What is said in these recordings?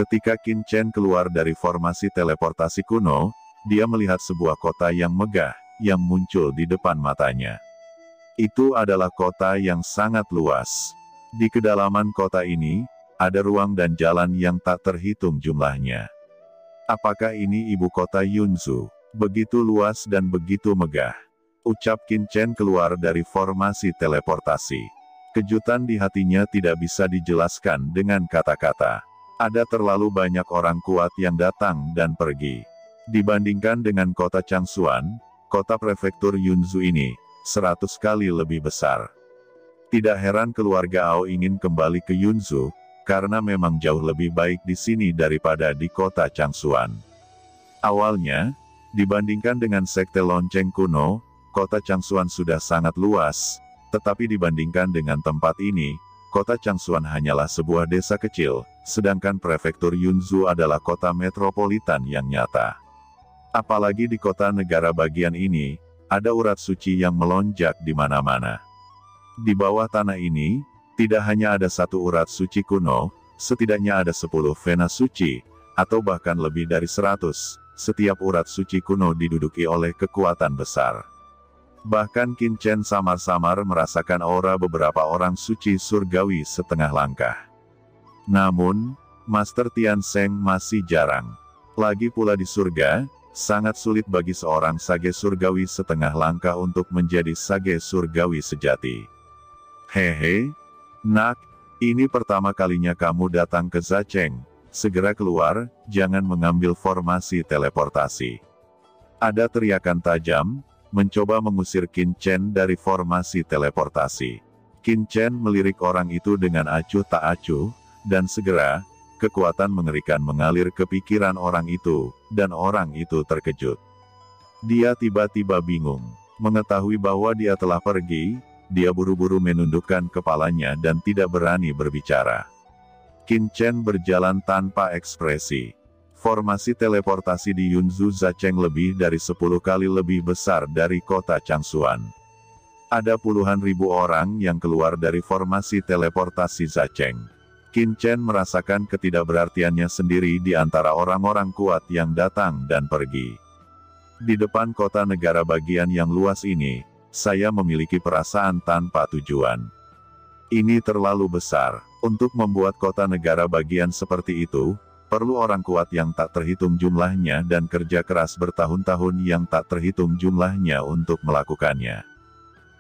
Ketika Qin Chen keluar dari formasi teleportasi kuno, dia melihat sebuah kota yang megah, yang muncul di depan matanya. Itu adalah kota yang sangat luas. Di kedalaman kota ini, ada ruang dan jalan yang tak terhitung jumlahnya. Apakah ini ibu kota Yunzu? Begitu luas dan begitu megah. Ucap Qin Chen keluar dari formasi teleportasi. Kejutan di hatinya tidak bisa dijelaskan dengan kata-kata. Ada terlalu banyak orang kuat yang datang dan pergi. Dibandingkan dengan kota Changsuan, kota prefektur Yunzu ini 100 kali lebih besar. Tidak heran keluarga Ao ingin kembali ke Yunzu, karena memang jauh lebih baik di sini daripada di kota Changsuan. Awalnya, dibandingkan dengan sekte lonceng kuno, kota Changsuan sudah sangat luas, tetapi dibandingkan dengan tempat ini, kota Changsuan hanyalah sebuah desa kecil, sedangkan prefektur Yunzu adalah kota metropolitan yang nyata. Apalagi di kota negara bagian ini, ada urat suci yang melonjak di mana-mana. Di bawah tanah ini, tidak hanya ada satu urat suci kuno, setidaknya ada 10 vena suci, atau bahkan lebih dari 100, setiap urat suci kuno diduduki oleh kekuatan besar. Bahkan Qin Chen samar-samar merasakan aura beberapa orang suci surgawi setengah langkah. Namun, Master Tian Seng masih jarang. Lagi pula di surga, sangat sulit bagi seorang sage surgawi setengah langkah untuk menjadi sage surgawi sejati. Hehe, nak, ini pertama kalinya kamu datang ke Zacheng. Segera keluar, jangan mengambil formasi teleportasi. Ada teriakan tajam, mencoba mengusir Qin Chen dari formasi teleportasi. Qin Chen melirik orang itu dengan acuh tak acuh, dan segera, kekuatan mengerikan mengalir ke pikiran orang itu, dan orang itu terkejut. Dia tiba-tiba bingung. Mengetahui bahwa dia telah pergi, dia buru-buru menundukkan kepalanya dan tidak berani berbicara. Qin Chen berjalan tanpa ekspresi. Formasi teleportasi di Yunzu Zacheng lebih dari 10 kali lebih besar dari kota Changsuan. Ada puluhan ribu orang yang keluar dari formasi teleportasi Zacheng. Qin Chen merasakan ketidakberartiannya sendiri di antara orang-orang kuat yang datang dan pergi. Di depan kota negara bagian yang luas ini, saya memiliki perasaan tanpa tujuan. Ini terlalu besar. Untuk membuat kota negara bagian seperti itu, perlu orang kuat yang tak terhitung jumlahnya dan kerja keras bertahun-tahun yang tak terhitung jumlahnya untuk melakukannya.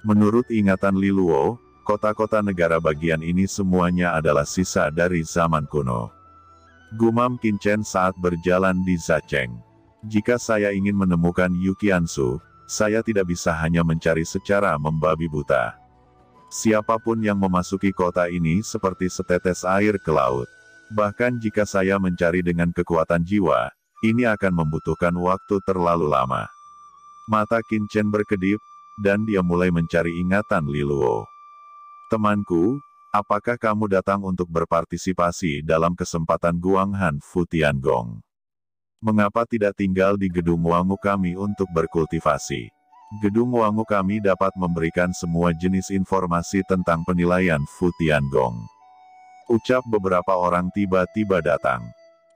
Menurut ingatan Li Luo, kota-kota negara bagian ini semuanya adalah sisa dari zaman kuno. Gumam Qin Chen saat berjalan di Zacheng. Jika saya ingin menemukan Yu Qiansu, saya tidak bisa hanya mencari secara membabi buta. Siapapun yang memasuki kota ini seperti setetes air ke laut. Bahkan jika saya mencari dengan kekuatan jiwa, ini akan membutuhkan waktu terlalu lama. Mata Qin Chen berkedip, dan dia mulai mencari ingatan Li Luo. Temanku, apakah kamu datang untuk berpartisipasi dalam kesempatan Guanghan Fu Tiangong? Mengapa tidak tinggal di gedung wangu kami untuk berkultivasi? Gedung wangu kami dapat memberikan semua jenis informasi tentang penilaian Fu Tiangong. Ucap beberapa orang tiba-tiba datang.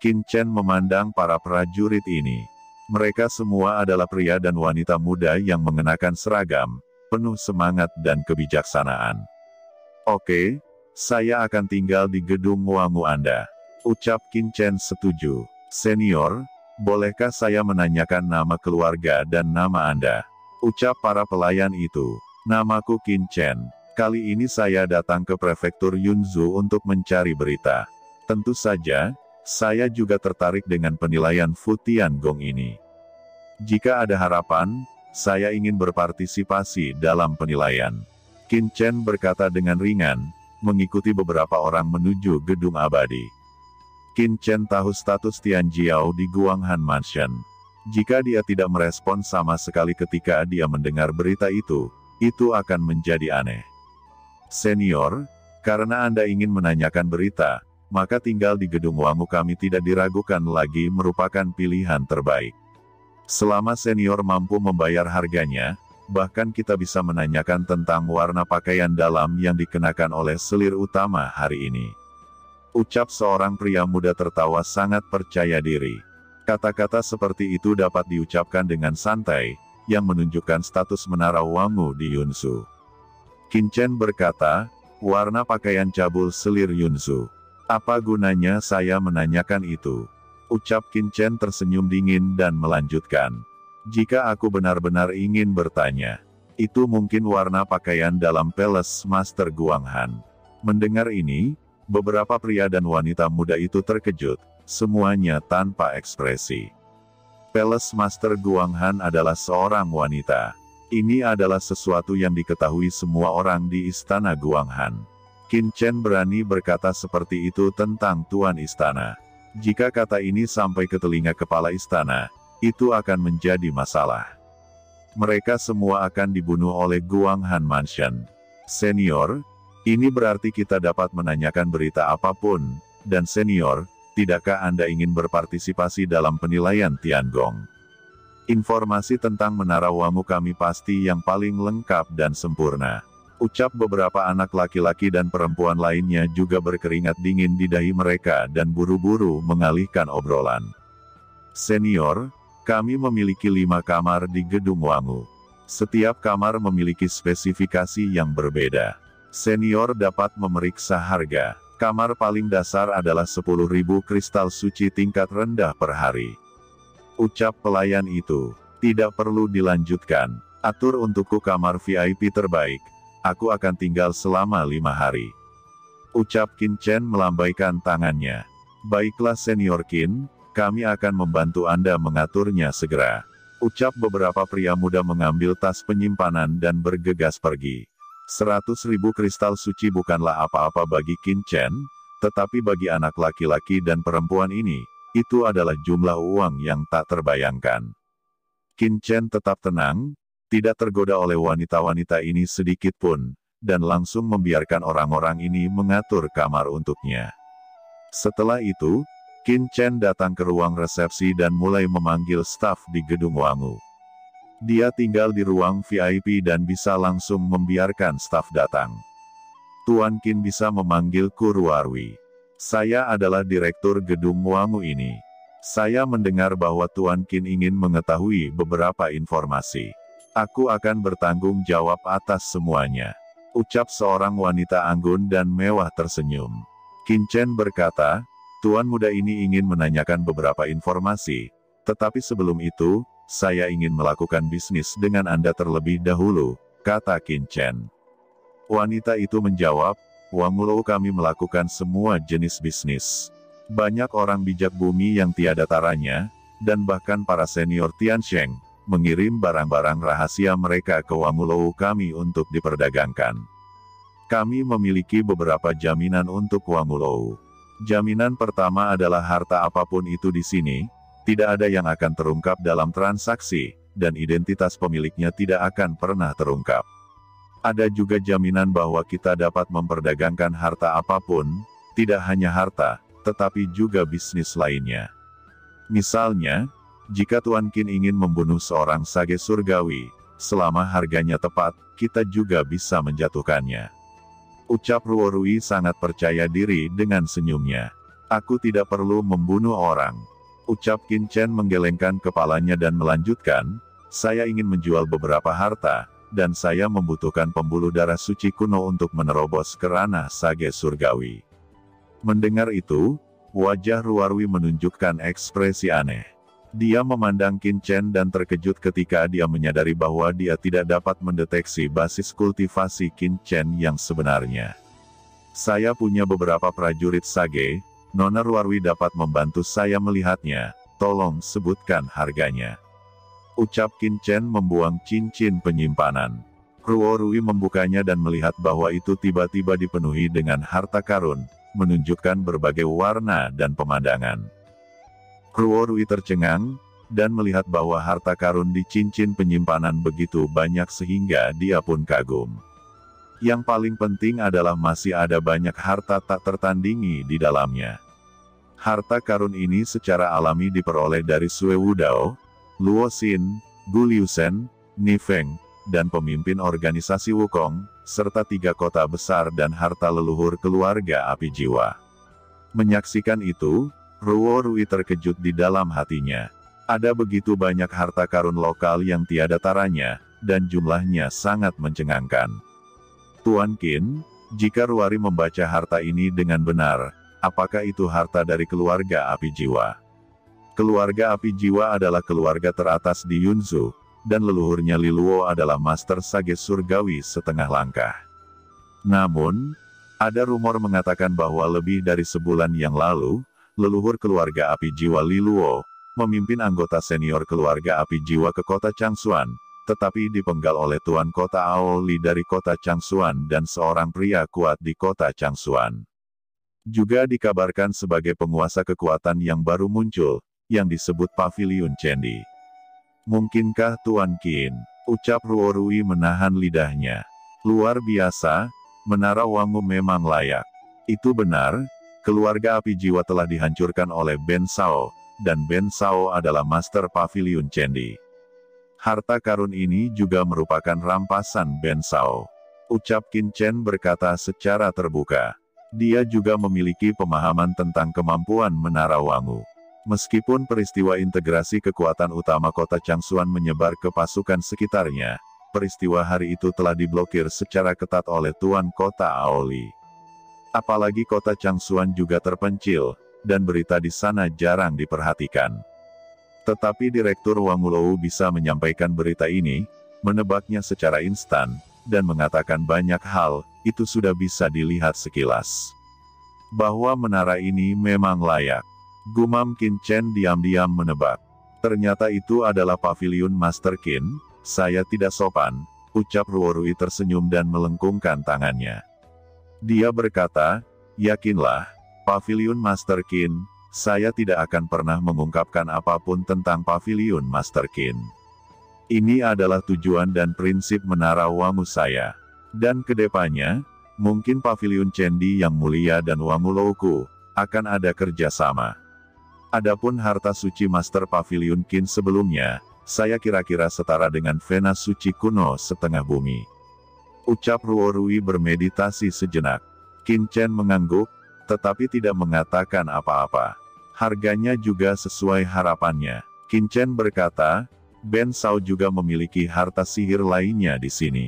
Qin Chen memandang para prajurit ini. Mereka semua adalah pria dan wanita muda yang mengenakan seragam, penuh semangat dan kebijaksanaan. Oke, saya akan tinggal di gedung wangu Anda. Ucap Qin Chen setuju. Senior, bolehkah saya menanyakan nama keluarga dan nama Anda? Ucap para pelayan itu. Namaku Qin Chen. Kali ini saya datang ke prefektur Yunzu untuk mencari berita. Tentu saja, saya juga tertarik dengan penilaian Fu Tiangong ini. Jika ada harapan, saya ingin berpartisipasi dalam penilaian. Qin Chen berkata dengan ringan, mengikuti beberapa orang menuju gedung abadi. Qin Chen tahu status Tian Jiao di Guanghan Mansion. Jika dia tidak merespon sama sekali ketika dia mendengar berita itu akan menjadi aneh. Senior, karena Anda ingin menanyakan berita, maka tinggal di gedung wangu kami tidak diragukan lagi merupakan pilihan terbaik. Selama senior mampu membayar harganya, bahkan kita bisa menanyakan tentang warna pakaian dalam yang dikenakan oleh selir utama hari ini. Ucap seorang pria muda tertawa sangat percaya diri. Kata-kata seperti itu dapat diucapkan dengan santai, yang menunjukkan status menara Wangu di Yunsu. Qin Chen berkata, warna pakaian cabul selir Yunsu. Apa gunanya saya menanyakan itu? Ucap Qin Chen tersenyum dingin dan melanjutkan. Jika aku benar-benar ingin bertanya, itu mungkin warna pakaian dalam Palace Master Guanghan. Mendengar ini, beberapa pria dan wanita muda itu terkejut, semuanya tanpa ekspresi. Palace Master Guanghan adalah seorang wanita. Ini adalah sesuatu yang diketahui semua orang di Istana Guanghan. Qin Chen berani berkata seperti itu tentang Tuan Istana. Jika kata ini sampai ke telinga kepala istana, itu akan menjadi masalah. Mereka semua akan dibunuh oleh Guanghan Mansion. Senior, ini berarti kita dapat menanyakan berita apapun, dan senior, tidakkah Anda ingin berpartisipasi dalam penilaian Tiangong? Informasi tentang Menara Wangu kami pasti yang paling lengkap dan sempurna. Ucap beberapa anak laki-laki dan perempuan lainnya juga berkeringat dingin di dahi mereka dan buru-buru mengalihkan obrolan. Senior, kami memiliki 5 kamar di Gedung Wangu. Setiap kamar memiliki spesifikasi yang berbeda. Senior dapat memeriksa harga. Kamar paling dasar adalah 10.000 kristal suci tingkat rendah per hari. Ucap pelayan itu, tidak perlu dilanjutkan. Atur untukku kamar VIP terbaik. Aku akan tinggal selama 5 hari. Ucap Qin Chen melambaikan tangannya. Baiklah senior Qin, kami akan membantu Anda mengaturnya segera. Ucap beberapa pria muda mengambil tas penyimpanan dan bergegas pergi. 100.000 kristal suci bukanlah apa-apa bagi Qin Chen, tetapi bagi anak laki-laki dan perempuan ini, itu adalah jumlah uang yang tak terbayangkan. Qin Chen tetap tenang, tidak tergoda oleh wanita-wanita ini sedikit pun, dan langsung membiarkan orang-orang ini mengatur kamar untuknya. Setelah itu, Qin Chen datang ke ruang resepsi dan mulai memanggil staf di Gedung Wangu. Dia tinggal di ruang VIP dan bisa langsung membiarkan staf datang. Tuan Qin bisa memanggilku Ruarwi. Saya adalah direktur Gedung Wangu ini. Saya mendengar bahwa Tuan Qin ingin mengetahui beberapa informasi. Aku akan bertanggung jawab atas semuanya. Ucap seorang wanita anggun dan mewah tersenyum. Qin Chen berkata, Tuan muda ini ingin menanyakan beberapa informasi, tetapi sebelum itu, saya ingin melakukan bisnis dengan Anda terlebih dahulu, kata Qin Chen. Wanita itu menjawab, Wangulou kami melakukan semua jenis bisnis. Banyak orang bijak bumi yang tiada taranya, dan bahkan para senior Tiansheng, mengirim barang-barang rahasia mereka ke Wangulou kami untuk diperdagangkan. Kami memiliki beberapa jaminan untuk Wangulou. Jaminan pertama adalah harta apapun itu di sini, tidak ada yang akan terungkap dalam transaksi, dan identitas pemiliknya tidak akan pernah terungkap. Ada juga jaminan bahwa kita dapat memperdagangkan harta apapun, tidak hanya harta, tetapi juga bisnis lainnya. Misalnya, jika Tuan Qin ingin membunuh seorang sage surgawi, selama harganya tepat, kita juga bisa menjatuhkannya. Ucap Ruorui sangat percaya diri dengan senyumnya. Aku tidak perlu membunuh orang. Ucap Qin Chen menggelengkan kepalanya dan melanjutkan, saya ingin menjual beberapa harta, dan saya membutuhkan pembuluh darah suci kuno untuk menerobos ke ranah sage surgawi. Mendengar itu, wajah Ruorui menunjukkan ekspresi aneh. Dia memandang Qin Chen dan terkejut ketika dia menyadari bahwa dia tidak dapat mendeteksi basis kultivasi Qin Chen yang sebenarnya. Saya punya beberapa prajurit sage, Nona Ruorui dapat membantu saya melihatnya, tolong sebutkan harganya. Ucap Qin Chen membuang cincin penyimpanan. Ruorui membukanya dan melihat bahwa itu tiba-tiba dipenuhi dengan harta karun, menunjukkan berbagai warna dan pemandangan. Ruorui tercengang, dan melihat bahwa harta karun di cincin penyimpanan begitu banyak sehingga dia pun kagum. Yang paling penting adalah masih ada banyak harta tak tertandingi di dalamnya. Harta karun ini secara alami diperoleh dari Sue Wudao, Luo Xin, Gu Liusen, Ni Feng, dan pemimpin organisasi Wukong, serta 3 kota besar dan harta leluhur keluarga api jiwa. Menyaksikan itu, Ruo Rui terkejut di dalam hatinya. Ada begitu banyak harta karun lokal yang tiada taranya, dan jumlahnya sangat mencengangkan. Tuan Qin, jika Ruari membaca harta ini dengan benar, apakah itu harta dari keluarga api jiwa? Keluarga api jiwa adalah keluarga teratas di Yunzhu, dan leluhurnya Li Luo adalah master sage surgawi setengah langkah. Namun, ada rumor mengatakan bahwa lebih dari sebulan yang lalu, leluhur keluarga api jiwa Li Luo memimpin anggota senior keluarga api jiwa ke kota Changshuan, tetapi dipenggal oleh Tuan Kota Ao Li dari kota Changshuan dan seorang pria kuat di kota Changshuan. Juga dikabarkan sebagai penguasa kekuatan yang baru muncul, yang disebut Pavilion Cendi. Mungkinkah Tuan Qin? Ucap Ruo Rui menahan lidahnya. Luar biasa, Menara Wangu memang layak. Itu benar, keluarga api jiwa telah dihancurkan oleh Ben Sao, dan Ben Sao adalah Master Pavilion Cendi. Harta karun ini juga merupakan rampasan Ben Sao. Ucap Qin Chen berkata secara terbuka. Dia juga memiliki pemahaman tentang kemampuan Menara Wangu. Meskipun peristiwa integrasi kekuatan utama kota Changshuan menyebar ke pasukan sekitarnya, peristiwa hari itu telah diblokir secara ketat oleh Tuan Kota Aoli. Apalagi kota Changshuan juga terpencil, dan berita di sana jarang diperhatikan. Tetapi Direktur Wangulou bisa menyampaikan berita ini, menebaknya secara instan, dan mengatakan banyak hal, itu sudah bisa dilihat sekilas. Bahwa menara ini memang layak. Gumam Qin Chen diam-diam menebak. Ternyata itu adalah Pavilion Master Qin, saya tidak sopan, ucap Ruo Rui tersenyum dan melengkungkan tangannya. Dia berkata, yakinlah, Pavilion Master Qin, saya tidak akan pernah mengungkapkan apapun tentang Pavilion Master Qin. Ini adalah tujuan dan prinsip Menara Wangu saya. Dan kedepannya, mungkin Pavilion Cendi yang mulia dan Wangulouku, akan ada kerjasama. Adapun harta suci Master Pavilion Qin sebelumnya, saya kira-kira setara dengan Venas suci kuno setengah bumi. Ucap Ruo Rui bermeditasi sejenak. Qin Chen mengangguk, tetapi tidak mengatakan apa-apa. Harganya juga sesuai harapannya. Qin Chen berkata, Ben Sao juga memiliki harta sihir lainnya di sini.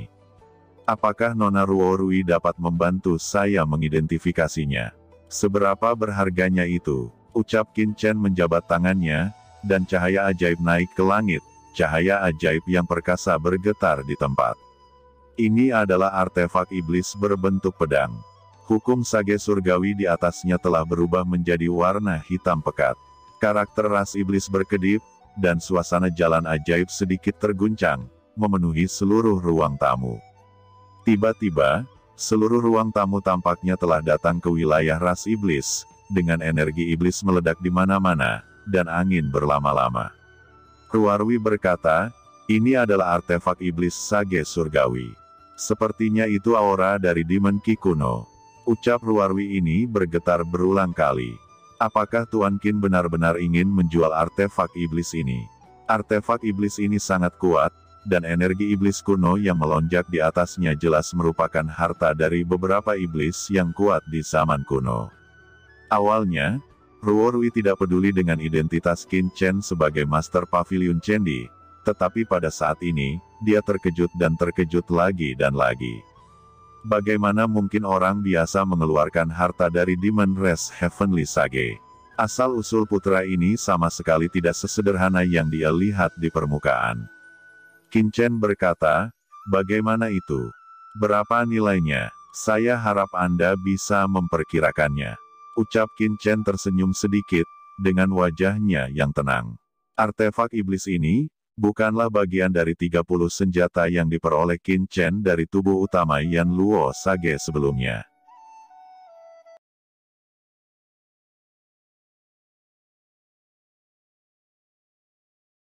Apakah Nona Ruo Rui dapat membantu saya mengidentifikasinya? Seberapa berharganya itu? Ucap Qin Chen menjabat tangannya, dan cahaya ajaib naik ke langit, cahaya ajaib yang perkasa bergetar di tempat. Ini adalah artefak iblis berbentuk pedang. Hukum sage surgawi di atasnya telah berubah menjadi warna hitam pekat. Karakter ras iblis berkedip, dan suasana jalan ajaib sedikit terguncang, memenuhi seluruh ruang tamu. Tiba-tiba, seluruh ruang tamu tampaknya telah datang ke wilayah ras iblis, dengan energi iblis meledak di mana-mana, dan angin berlama-lama. Ruarwi berkata, ini adalah artefak iblis sage surgawi. Sepertinya itu aura dari Demon Ki kuno. Ucap Ruarwi ini bergetar berulang kali. Apakah Tuan Qin benar-benar ingin menjual artefak iblis ini? Artefak iblis ini sangat kuat, dan energi iblis kuno yang melonjak di atasnya jelas merupakan harta dari beberapa iblis yang kuat di zaman kuno. Awalnya, Ruorui tidak peduli dengan identitas Qin Chen sebagai Master Pavilion Cendi, tetapi pada saat ini, dia terkejut dan terkejut lagi dan lagi. Bagaimana mungkin orang biasa mengeluarkan harta dari Demon Race Heavenly Sage? Asal-usul putra ini sama sekali tidak sesederhana yang dia lihat di permukaan. Qin Chen berkata, bagaimana itu? Berapa nilainya? Saya harap Anda bisa memperkirakannya. Ucap Qin Chen tersenyum sedikit, dengan wajahnya yang tenang. Artefak iblis ini, bukanlah bagian dari 30 senjata yang diperoleh Qin Chen dari tubuh utama Yan Luo Sage sebelumnya.